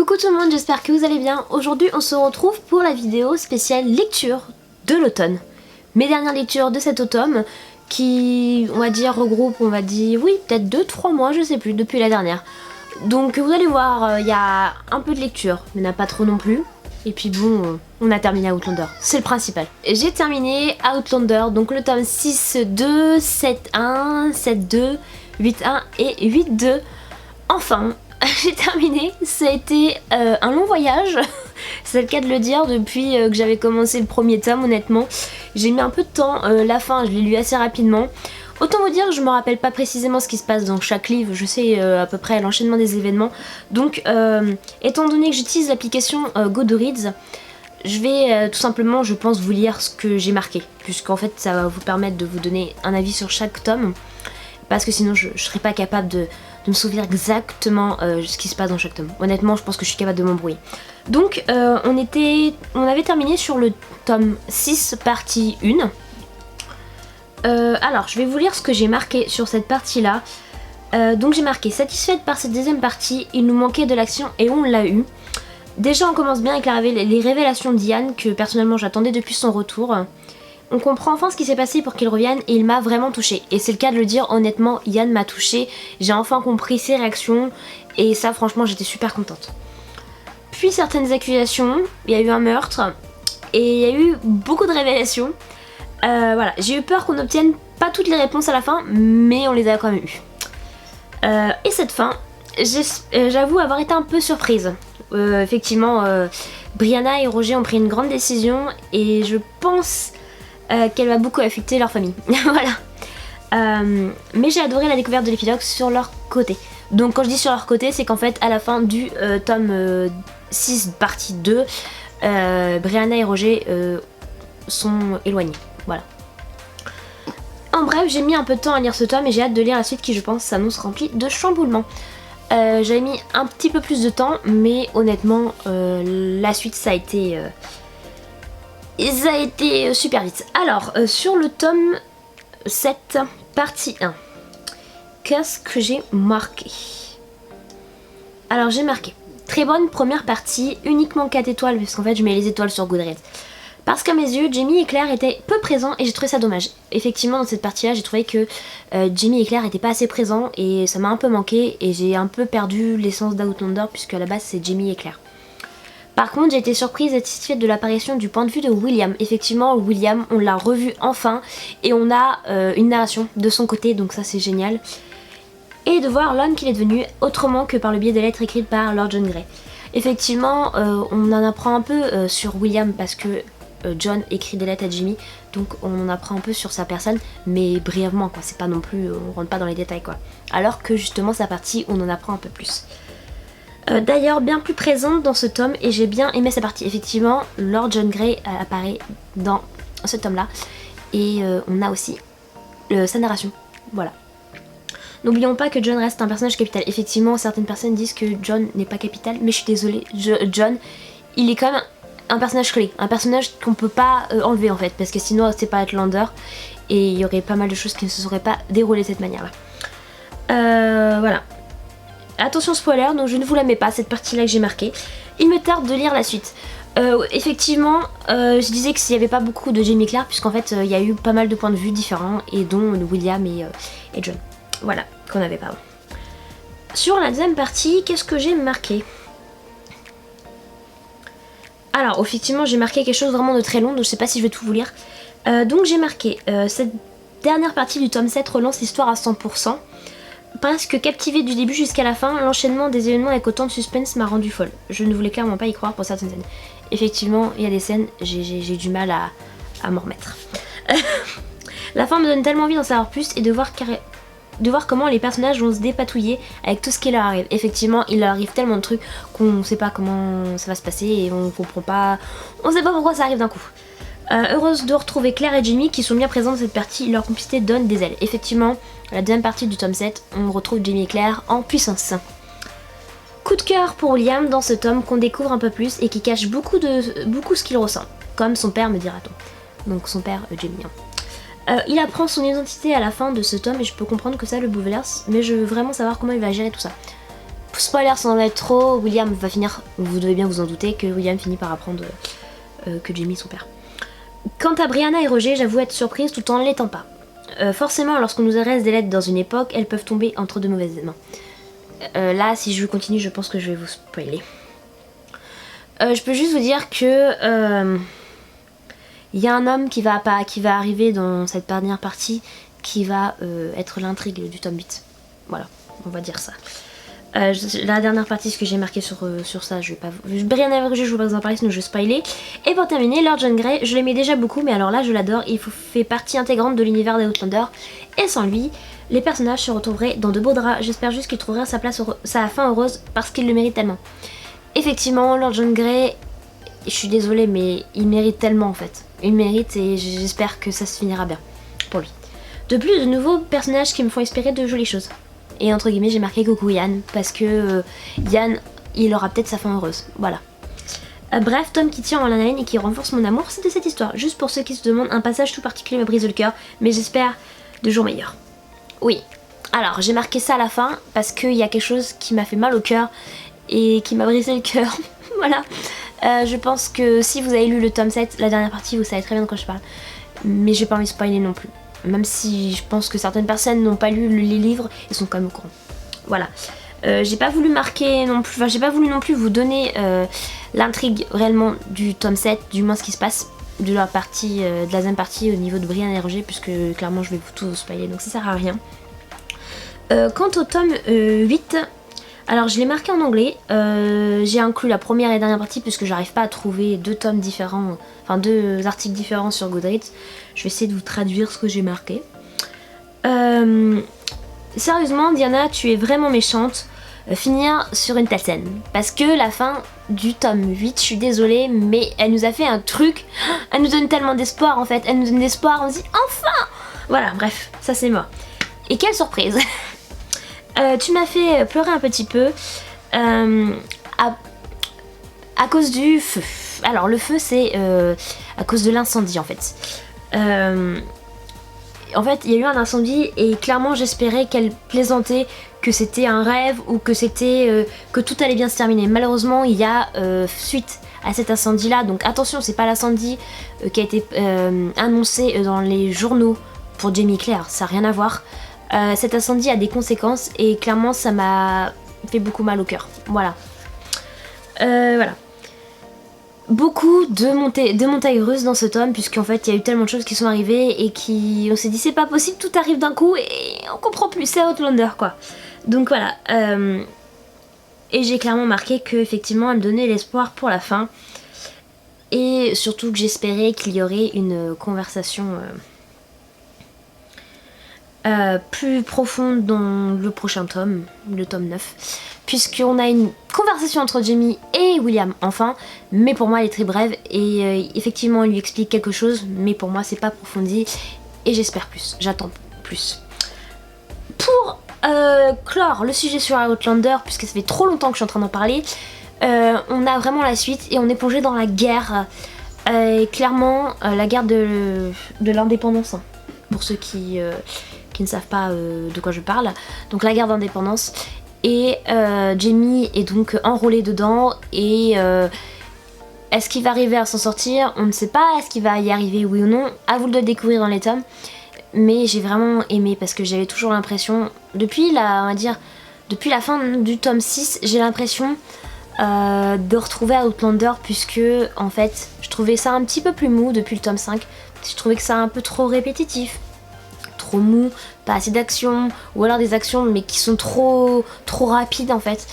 Coucou tout le monde, j'espère que vous allez bien. Aujourd'hui on se retrouve pour la vidéo spéciale lecture de l'automne. Mes dernières lectures de cet automne qui, on va dire, regroupent, oui, peut-être 2-3 mois, je sais plus, depuis la dernière. Donc vous allez voir, il y a un peu de lecture, mais il n'y en a pas trop non plus. Et puis bon, on a terminé Outlander, c'est le principal. J'ai terminé Outlander, donc le tome 6.2, 7.1, 7.2, 8.1 et 8.2. Enfin, j'ai terminé, ça a été un long voyage, c'est le cas de le dire, depuis que j'avais commencé le premier tome, honnêtement. J'ai mis un peu de temps, la fin je l'ai lu assez rapidement. Autant vous dire, je me rappelle pas précisément ce qui se passe dans chaque livre, je sais à peu près l'enchaînement des événements. Donc, étant donné que j'utilise l'application Goodreads, je vais tout simplement, je pense, vous lire ce que j'ai marqué, puisqu'en fait ça va vous permettre de vous donner un avis sur chaque tome, parce que sinon je serais pas capable de me souvenir exactement ce qui se passe dans chaque tome. Honnêtement, je pense que je suis capable de m'embrouiller. Donc, on avait terminé sur le tome 6, partie 1. Alors, je vais vous lire ce que j'ai marqué sur cette partie-là. Donc j'ai marqué « Satisfaite par cette deuxième partie, il nous manquait de l'action et on l'a eu. Déjà, on commence bien avec les révélations d'Ian, que personnellement j'attendais depuis son retour. On comprend enfin ce qui s'est passé pour qu'il revienne et il m'a vraiment touchée. Et c'est le cas de le dire, honnêtement, Ian m'a touchée. J'ai enfin compris ses réactions et ça, franchement, j'étais super contente. Puis certaines accusations, il y a eu un meurtre et il y a eu beaucoup de révélations. Voilà, j'ai eu peur qu'on n'obtienne pas toutes les réponses à la fin, mais on les a quand même eues. Et cette fin, j'avoue avoir été un peu surprise. Effectivement, Brianna et Roger ont pris une grande décision et je pense qu'elle va beaucoup affecter leur famille. Voilà. Mais j'ai adoré la découverte de l'épilogue sur leur côté. Donc quand je dis sur leur côté, c'est qu'en fait à la fin du tome 6 partie 2, Brianna et Roger sont éloignés. Voilà. En bref, j'ai mis un peu de temps à lire ce tome et j'ai hâte de lire la suite qui, je pense, s'annonce remplie de chamboulements. J'avais mis un petit peu plus de temps, mais honnêtement, la suite, ça a été super vite. Alors, sur le tome 7, partie 1, qu'est-ce que j'ai marqué? Alors, j'ai marqué très bonne première partie, uniquement 4 étoiles, parce qu'en fait, je mets les étoiles sur Goodreads. Parce qu'à mes yeux, Jamie et Claire étaient peu présents et j'ai trouvé ça dommage. Effectivement, dans cette partie-là, j'ai trouvé que Jamie et Claire n'étaient pas assez présents et ça m'a un peu manqué et j'ai un peu perdu l'essence d'Outlander puisque à la base c'est Jamie et Claire. Par contre, j'ai été surprise et satisfaite de l'apparition du point de vue de William. Effectivement, William, on l'a revu enfin et on a une narration de son côté, donc ça c'est génial. Et de voir l'homme qu'il est devenu autrement que par le biais des lettres écrites par Lord John Grey. Effectivement, on en apprend un peu sur William parce que John écrit des lettres à Jimmy, donc on en apprend un peu sur sa personne, mais brièvement quoi, c'est pas non plus, on rentre pas dans les détails quoi. Alors que justement sa partie, on en apprend un peu plus. D'ailleurs, bien plus présente dans ce tome, et j'ai bien aimé sa partie. Effectivement, Lord John Grey apparaît dans ce tome-là, et on a aussi sa narration, voilà. N'oublions pas que John reste un personnage capital. Effectivement, certaines personnes disent que John n'est pas capital, mais je suis désolée, John, il est quand même un personnage clé, un personnage qu'on peut pas enlever en fait, parce que sinon c'est pas Outlander et il y aurait pas mal de choses qui ne se seraient pas déroulées de cette manière là. Voilà. Attention spoiler, donc je ne vous la mets pas, cette partie là que j'ai marquée. Il me tarde de lire la suite. Effectivement, je disais qu'il n'y avait pas beaucoup de Jamie Claire, puisqu'en fait il y a eu pas mal de points de vue différents, et dont William et John. Voilà, qu'on avait pas avant. Sur la deuxième partie, qu'est-ce que j'ai marqué ? Alors, effectivement, j'ai marqué quelque chose vraiment de très long, donc je sais pas si je vais tout vous lire. Donc j'ai marqué, cette dernière partie du tome 7 relance l'histoire à 100%. Presque captivée du début jusqu'à la fin, l'enchaînement des événements avec autant de suspense m'a rendu folle. Je ne voulais clairement pas y croire pour certaines scènes. Effectivement, il y a des scènes, j'ai du mal à m'en remettre. La fin me donne tellement envie d'en savoir plus et de voir comment les personnages vont se dépatouiller avec tout ce qui leur arrive. Effectivement, il leur arrive tellement de trucs qu'on sait pas comment ça va se passer et on comprend pas, on sait pas pourquoi ça arrive d'un coup. Heureuse de retrouver Claire et Jimmy qui sont bien présents dans cette partie, leur complicité donne des ailes. Effectivement, la deuxième partie du tome 7, on retrouve Jimmy et Claire en puissance. Coup de cœur pour William dans ce tome qu'on découvre un peu plus et qui cache beaucoup ce qu'il ressent, comme son père me dira-t-on. Donc son père Jimmy. Il apprend son identité à la fin de ce tome et je peux comprendre que ça le bouleverse, mais je veux vraiment savoir comment il va gérer tout ça. spoiler sans en être trop, William va finir, vous devez bien vous en douter, que William finit par apprendre que Jamie est son père. Quant à Brianna et Roger, j'avoue être surprise tout en ne l'étant pas. Forcément, lorsqu'on nous adresse des lettres dans une époque, elles peuvent tomber entre de mauvaises mains. Là, si je continue, je pense que je vais vous spoiler. Je peux juste vous dire que il y a un homme qui va arriver dans cette dernière partie qui va être l'intrigue du tome 8. Voilà, on va dire ça. La dernière partie, ce que j'ai marqué sur ça, je vais pas Brianna et Roger, je vais pas vous en parler, sinon je vais spoiler. Et pour terminer, Lord John Grey, je l'aimais déjà beaucoup, mais alors là je l'adore, il fait partie intégrante de l'univers des Outlanders, et sans lui, les personnages se retrouveraient dans de beaux draps. J'espère juste qu'il trouvera sa fin heureuse parce qu'il le mérite tellement. Effectivement, Lord John Grey, je suis désolée, mais il mérite tellement en fait. Il mérite et j'espère que ça se finira bien pour lui. De plus, de nouveaux personnages qui me font espérer de jolies choses. Et entre guillemets, j'ai marqué coucou Yann, parce que Yann, il aura peut-être sa fin heureuse. Voilà. Bref, tome qui tient en haleine et qui renforce mon amour, c'est de cette histoire. Juste pour ceux qui se demandent, un passage tout particulier me brise le cœur, mais j'espère de jours meilleurs. Oui. Alors, j'ai marqué ça à la fin, parce qu'il y a quelque chose qui m'a fait mal au cœur, et qui m'a brisé le cœur. Voilà. Je pense que si vous avez lu le tome 7, la dernière partie, vous savez très bien de quoi je parle. Mais j'ai pas envie de spoiler non plus. Même si je pense que certaines personnes n'ont pas lu les livres et sont quand même au courant. Voilà. J'ai pas voulu marquer non plus, enfin j'ai pas voulu non plus vous donner l'intrigue réellement du tome 7, du moins ce qui se passe de la partie, de la deuxième partie au niveau de Brianna et Roger, puisque clairement je vais vous tout spoiler, donc ça sert à rien. Quant au tome 8, alors je l'ai marqué en anglais, j'ai inclus la première et dernière partie puisque j'arrive pas à trouver deux tomes différents, enfin deux articles différents sur Goodreads. Je vais essayer de vous traduire ce que j'ai marqué. Sérieusement Diana, tu es vraiment méchante, finir sur une telle scène. Parce que la fin du tome 8, je suis désolée, mais elle nous a fait un truc, elle nous donne tellement d'espoir en fait, elle nous donne d'espoir, on se dit enfin. Voilà, bref, ça c'est moi. Et quelle surprise. Tu m'as fait pleurer un petit peu à cause du feu. Alors le feu c'est à cause de l'incendie en fait. En fait il y a eu un incendie et clairement j'espérais qu'elle plaisantait, que c'était un rêve ou que c'était que tout allait bien se terminer. Malheureusement il y a suite à cet incendie là, donc attention c'est pas l'incendie qui a été annoncé dans les journaux pour Jamie Claire, ça n'a rien à voir. Cet incendie a des conséquences et clairement ça m'a fait beaucoup mal au cœur. Voilà. Voilà. Beaucoup de montagnes russes dans ce tome, puisqu'en fait il y a eu tellement de choses qui sont arrivées et on s'est dit c'est pas possible, tout arrive d'un coup et on comprend plus, c'est Outlander quoi. Donc voilà. Et j'ai clairement marqué que effectivement elle me donnait l'espoir pour la fin. Et surtout que j'espérais qu'il y aurait une conversation plus profonde dans le prochain tome, le tome 9, puisqu'on a une conversation entre Jamie et William enfin, mais pour moi elle est très brève et effectivement elle lui explique quelque chose, mais pour moi c'est pas approfondi et j'espère plus, j'attends plus. Pour clore le sujet sur Outlander, puisque ça fait trop longtemps que je suis en train d'en parler, on a vraiment la suite et on est plongé dans la guerre, clairement la guerre de l'indépendance, hein, pour ceux qui ne savent pas de quoi je parle, donc la guerre d'indépendance, et Jamie est donc enrôlé dedans, et est-ce qu'il va arriver à s'en sortir? On ne sait pas, est-ce qu'il va y arriver oui ou non, à vous de le découvrir dans les tomes, mais j'ai vraiment aimé parce que j'avais toujours l'impression, depuis la fin du tome 6, j'ai l'impression de retrouver Outlander, puisque en fait je trouvais ça un petit peu plus mou depuis le tome 5, je trouvais que ça un peu trop répétitif, trop mou, pas assez d'action, ou alors des actions mais qui sont trop rapides en fait.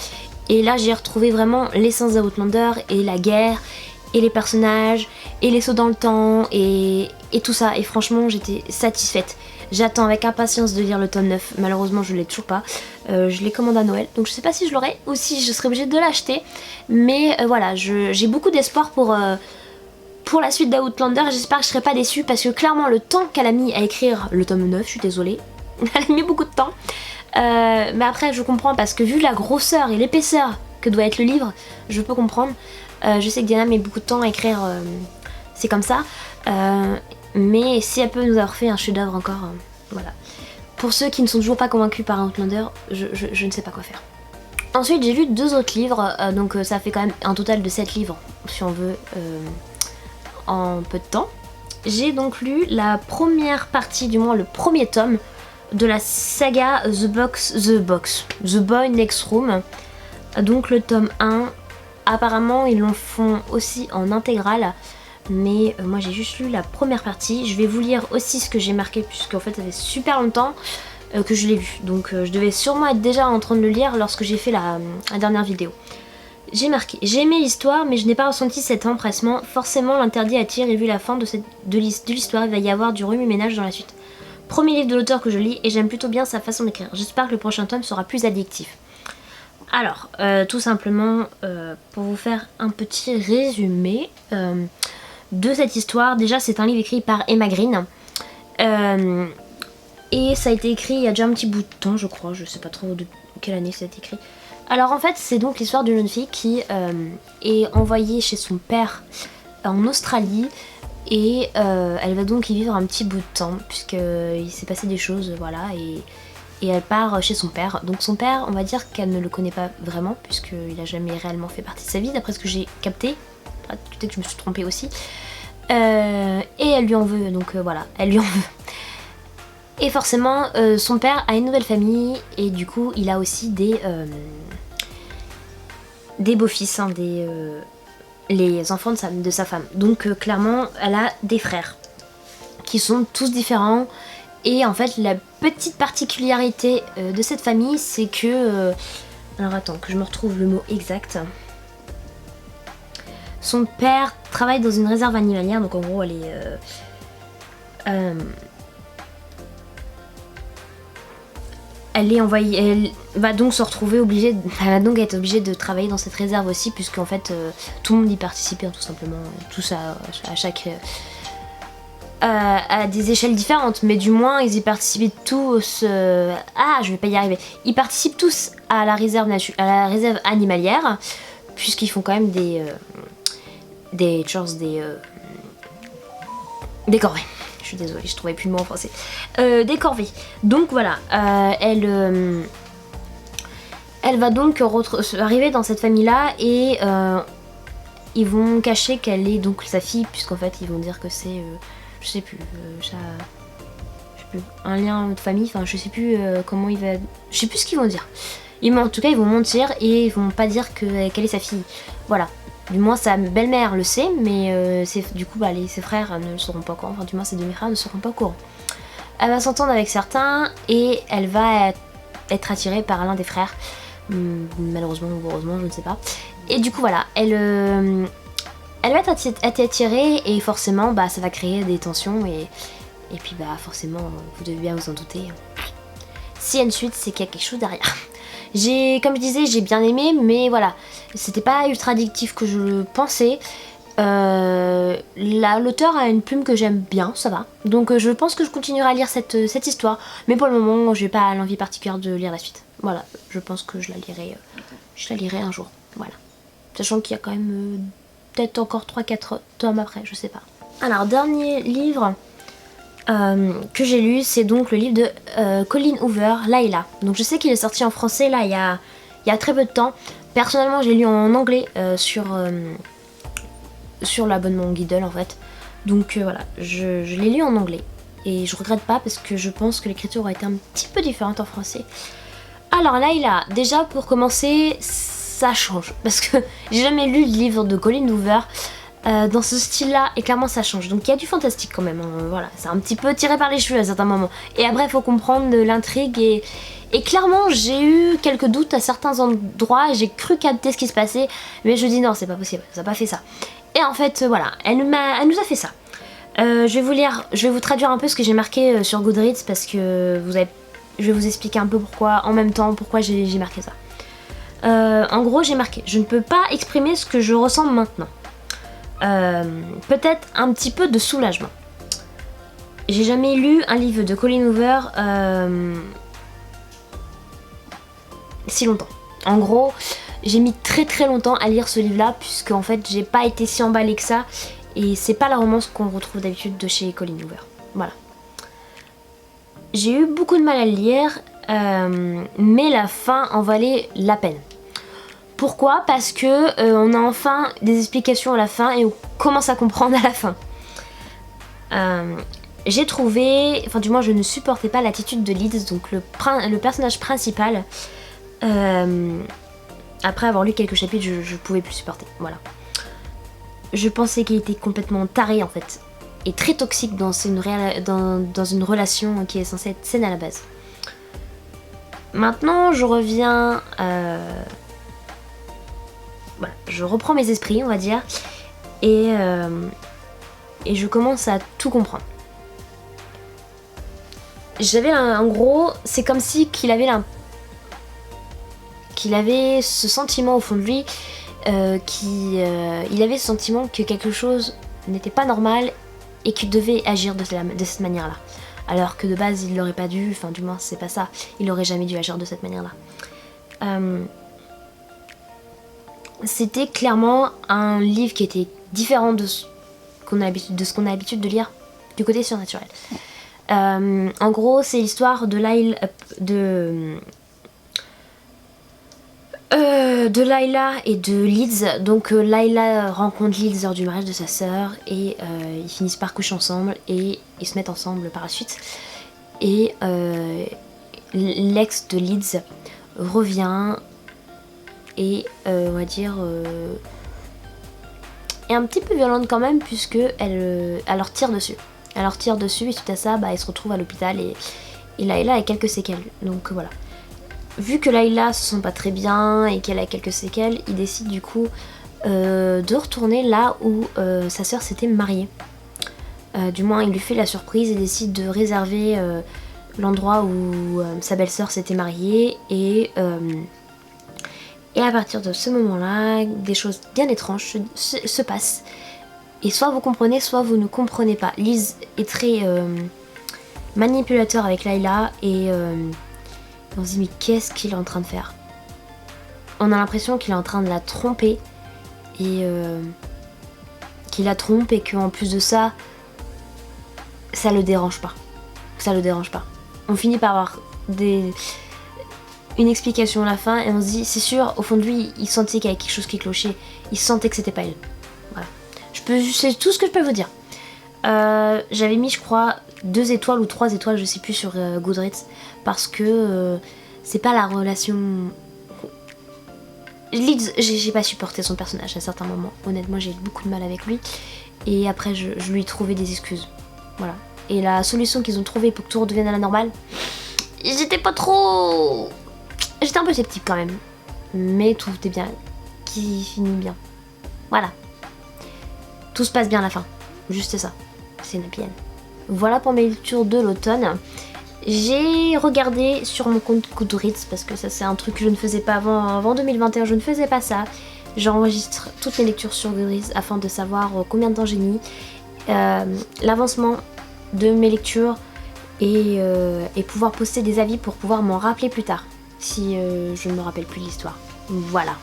Et là j'ai retrouvé vraiment l'essence d'Outlander et la guerre et les personnages et les sauts dans le temps et tout ça, et franchement j'étais satisfaite. J'attends avec impatience de lire le tome 9, malheureusement je l'ai toujours pas, je l'ai commandé à Noël, donc je sais pas si je l'aurai ou si je serai obligée de l'acheter, mais voilà, j'ai beaucoup d'espoir pour la suite d'Outlander, et j'espère que je serai pas déçue parce que clairement le temps qu'elle a mis à écrire le tome 9, je suis désolée, elle a mis beaucoup de temps, mais après je comprends parce que vu la grosseur et l'épaisseur que doit être le livre, je peux comprendre. Je sais que Diana met beaucoup de temps à écrire, c'est comme ça, mais si elle peut nous avoir fait un chef-d'œuvre encore, voilà. Pour ceux qui ne sont toujours pas convaincus par Outlander, je ne sais pas quoi faire. Ensuite j'ai lu 2 autres livres, donc ça fait quand même un total de 7 livres si on veut en peu de temps. J'ai donc lu la première partie, du moins le premier tome de la saga The Boy Next Room. Donc le tome 1, apparemment ils l'en font aussi en intégrale, mais moi j'ai juste lu la première partie. Je vais vous lire aussi ce que j'ai marqué, puisque en fait ça fait super longtemps que je l'ai vu, donc je devais sûrement être déjà en train de le lire lorsque j'ai fait la dernière vidéo. J'ai marqué: j'ai aimé l'histoire, mais je n'ai pas ressenti cet empressement. Forcément l'interdit attire, et vu la fin de l'histoire, il va y avoir du remue-ménage dans la suite. Premier livre de l'auteur que je lis, et j'aime plutôt bien sa façon d'écrire. J'espère que le prochain tome sera plus addictif. Alors, tout simplement, pour vous faire un petit résumé de cette histoire, déjà c'est un livre écrit par Emma Green. Et ça a été écrit il y a déjà un petit bout de temps, je crois, je sais pas trop de quelle année ça a été écrit. Alors en fait, c'est donc l'histoire d'une jeune fille qui est envoyée chez son père en Australie, et elle va donc y vivre un petit bout de temps, puisqu'il s'est passé des choses, voilà, et elle part chez son père. Donc son père, on va dire qu'elle ne le connaît pas vraiment, puisqu'il a jamais réellement fait partie de sa vie, d'après ce que j'ai capté. Peut-être que je me suis trompée aussi. Et elle lui en veut, donc voilà, elle lui en veut. Et forcément, son père a une nouvelle famille, et du coup, il a aussi des beaux-fils, hein, les enfants de sa femme. Donc clairement, elle a des frères qui sont tous différents. Et en fait, la petite particularité de cette famille, c'est que... alors attends, que je me retrouve le mot exact. Son père travaille dans une réserve animalière, donc en gros, elle est envoyée, elle va donc se retrouver obligée, elle va donc être obligée de travailler dans cette réserve aussi, puisqu'en fait tout le monde y participait, tout simplement, tous à chaque... à des échelles différentes, mais du moins ils y participent tous. Je vais pas y arriver. Ils participent tous à la réserve animalière, puisqu'ils font quand même des corvées. Je suis désolée, je trouvais plus le mot en français. Des corvées. Donc voilà, elle va donc arriver dans cette famille-là, et ils vont cacher qu'elle est donc sa fille, puisqu'en fait ils vont dire que c'est je sais plus, un lien de famille, enfin je sais plus comment il va... Je sais plus ce qu'ils vont dire. En tout cas ils vont mentir, et ils vont pas dire quelle est sa fille. Voilà. Du moins sa belle-mère le sait, mais du coup ses frères ne le sauront pas au courant, enfin du moins ses demi-frères ne seront pas au courant. Elle va s'entendre avec certains, et elle va être attirée par l'un des frères. Malheureusement ou heureusement, je ne sais pas. Et du coup voilà, elle va être attirée, et forcément ça va créer des tensions, et puis forcément vous devez bien vous en douter. S'il y a une suite, c'est qu'il y a quelque chose derrière. Comme je disais, j'ai bien aimé, mais voilà, c'était pas ultra addictif que je le pensais. L'auteur a une plume que j'aime bien, ça va. Donc je pense que je continuerai à lire cette histoire, mais pour le moment j'ai pas l'envie particulière de lire la suite. Voilà, je pense que je la lirai un jour, voilà. Sachant qu'il y a quand même peut-être encore 3-4 tomes après, je sais pas. Alors, dernier livre que j'ai lu, c'est donc le livre de Colleen Hoover, Layla. Donc je sais qu'il est sorti en français là il y a très peu de temps. Personnellement j'ai lu en anglais sur l'abonnement Kindle en fait. Donc voilà, je l'ai lu en anglais, et je regrette pas, parce que je pense que l'écriture aurait été un petit peu différente en français. Alors Layla, déjà pour commencer, ça change, parce que j'ai jamais lu de livre de Colleen Hoover dans ce style-là, et clairement ça change. Donc il y a du fantastique quand même, hein, voilà, c'est un petit peu tiré par les cheveux à certains moments. Et après il faut comprendre l'intrigue, et clairement j'ai eu quelques doutes à certains endroits, et j'ai cru capter ce qui se passait, mais je dis non, c'est pas possible, ça n'a pas fait ça. Et en fait voilà, elle nous a fait ça. Je vais vous traduire un peu ce que j'ai marqué sur Goodreads, parce que je vais vous expliquer un peu pourquoi, en même temps, pourquoi j'ai marqué ça. En gros j'ai marqué: je ne peux pas exprimer ce que je ressens maintenant. Peut-être un petit peu de soulagement. J'ai jamais lu un livre de Colleen Hoover si longtemps. En gros, j'ai mis très très longtemps à lire ce livre-là, puisque en fait j'ai pas été si emballée que ça, et c'est pas la romance qu'on retrouve d'habitude de chez Colleen Hoover. Voilà. J'ai eu beaucoup de mal à le lire, mais la fin en valait la peine. Pourquoi? Parce que on a enfin des explications à la fin et on commence à comprendre à la fin. J'ai trouvé, enfin du moins je ne supportais pas l'attitude de Leeds, donc le personnage principal. Après avoir lu quelques chapitres, je pouvais plus supporter, voilà. Je pensais qu'il était complètement taré en fait, et très toxique dans une relation qui est censée être saine à la base. Maintenant je reviens... Voilà, je reprends mes esprits on va dire, et je commence à tout comprendre. En gros, c'est comme si qu'il avait ce sentiment au fond de lui, il avait ce sentiment que quelque chose n'était pas normal et qu'il devait agir de cette manière-là. Alors que de base, il l'aurait pas dû, enfin du moins c'est pas ça, il aurait jamais dû agir de cette manière-là. C'était clairement un livre qui était différent de ce qu'on a l'habitude de lire du côté surnaturel. En gros, c'est l'histoire de Layla et de Leeds. Donc Layla rencontre Leeds lors du mariage de sa sœur et ils finissent par coucher ensemble et ils se mettent ensemble par la suite. Et l'ex de Leeds revient et on va dire est un petit peu violente quand même, puisque elle leur tire dessus. Elle leur tire dessus et suite à ça, elle se retrouve à l'hôpital et Layla a quelques séquelles. Donc voilà. Vu que Layla se sent pas très bien et qu'elle a quelques séquelles, il décide du coup de retourner là où sa sœur s'était mariée. Du moins, il lui fait la surprise et décide de réserver l'endroit où sa belle-sœur s'était mariée et à partir de ce moment-là, des choses bien étranges se passent. Et soit vous comprenez, soit vous ne comprenez pas. Liz est très manipulateur avec Layla et on se dit mais qu'est-ce qu'il est en train de faire? On a l'impression qu'il est en train de la tromper et qu'il la trompe et qu'en plus de ça, ça le dérange pas. Ça le dérange pas. On finit par avoir une explication à la fin et on se dit c'est sûr, au fond de lui, il sentait qu'il y avait quelque chose qui clochait. Il sentait que c'était pas elle. Voilà. C'est tout ce que je peux vous dire. J'avais mis, je crois, 2 étoiles ou 3 étoiles, je sais plus, sur Goodreads, parce que c'est pas la relation. Leeds, j'ai pas supporté son personnage à certains moments. Honnêtement, j'ai eu beaucoup de mal avec lui. Et après, je lui ai trouvé des excuses. Voilà. Et la solution qu'ils ont trouvée pour que tout redevienne à la normale, j'étais pas trop. J'étais un peu sceptique quand même. Mais tout est bien. Qui finit bien. Voilà. Tout se passe bien à la fin. Juste ça. C'est une happy end. Voilà pour mes lectures de l'automne. J'ai regardé sur mon compte Goodreads parce que ça c'est un truc que je ne faisais pas avant 2021, je ne faisais pas ça. J'enregistre toutes mes lectures sur Goodreads afin de savoir combien de temps j'ai mis, l'avancement de mes lectures et pouvoir poster des avis pour pouvoir m'en rappeler plus tard si je ne me rappelle plus l'histoire. Voilà.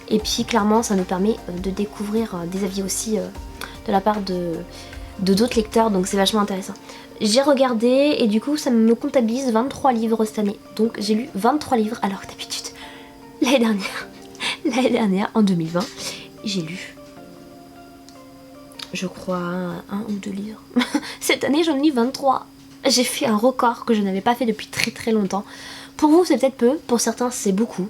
Et puis clairement ça nous permet de découvrir des avis aussi de la part de d'autres lecteurs, donc c'est vachement intéressant. J'ai regardé et du coup ça me comptabilise 23 livres cette année. Donc j'ai lu 23 livres alors que d'habitude l'année dernière en 2020 j'ai lu je crois un ou 2 livres. Cette année j'en ai lu 23. J'ai fait un record que je n'avais pas fait depuis très très longtemps. Pour vous c'est peut-être peu, pour certains c'est beaucoup.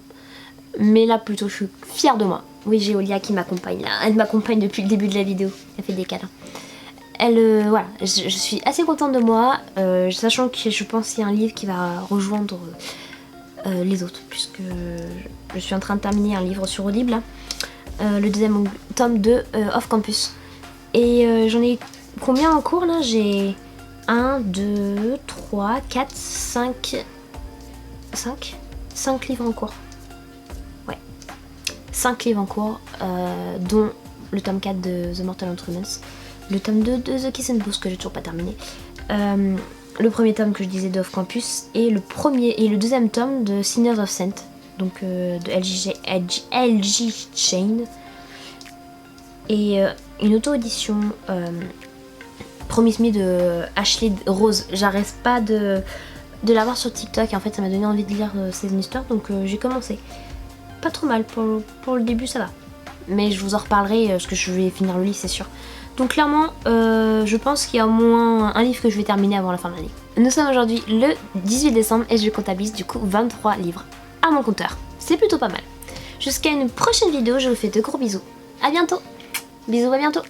Mais là plutôt je suis fière de moi. Oui, j'ai Olia qui m'accompagne là. Elle m'accompagne depuis le début de la vidéo. Elle fait des câlins. Voilà, je suis assez contente de moi, sachant que je pense qu'il y a un livre qui va rejoindre les autres, puisque je suis en train de terminer un livre sur Audible, là, le 2e tome de Off Campus. Et j'en ai combien en cours là? J'ai 1, 2, 3, 4, 5 livres en cours. Ouais, 5 livres en cours, dont le tome 4 de The Mortal Instruments. Le tome 2 de The Kiss and Boost que j'ai toujours pas terminé. Le premier tome que je disais de Off Campus et le 2e tome de Sinners of Saint, donc de LG Chain. Et une auto-édition Promise Me de Ashley Rose. J'arrête pas de la voir sur TikTok et en fait ça m'a donné envie de lire Season Histoire, donc j'ai commencé pas trop mal. Pour le début, ça va. Mais je vous en reparlerai parce que je vais finir le livre, c'est sûr. Donc clairement, je pense qu'il y a au moins un livre que je vais terminer avant la fin de l'année. Nous sommes aujourd'hui le 18 décembre et je comptabilise du coup 23 livres à mon compteur. C'est plutôt pas mal. Jusqu'à une prochaine vidéo, je vous fais de gros bisous. À bientôt. Bisous, à bientôt.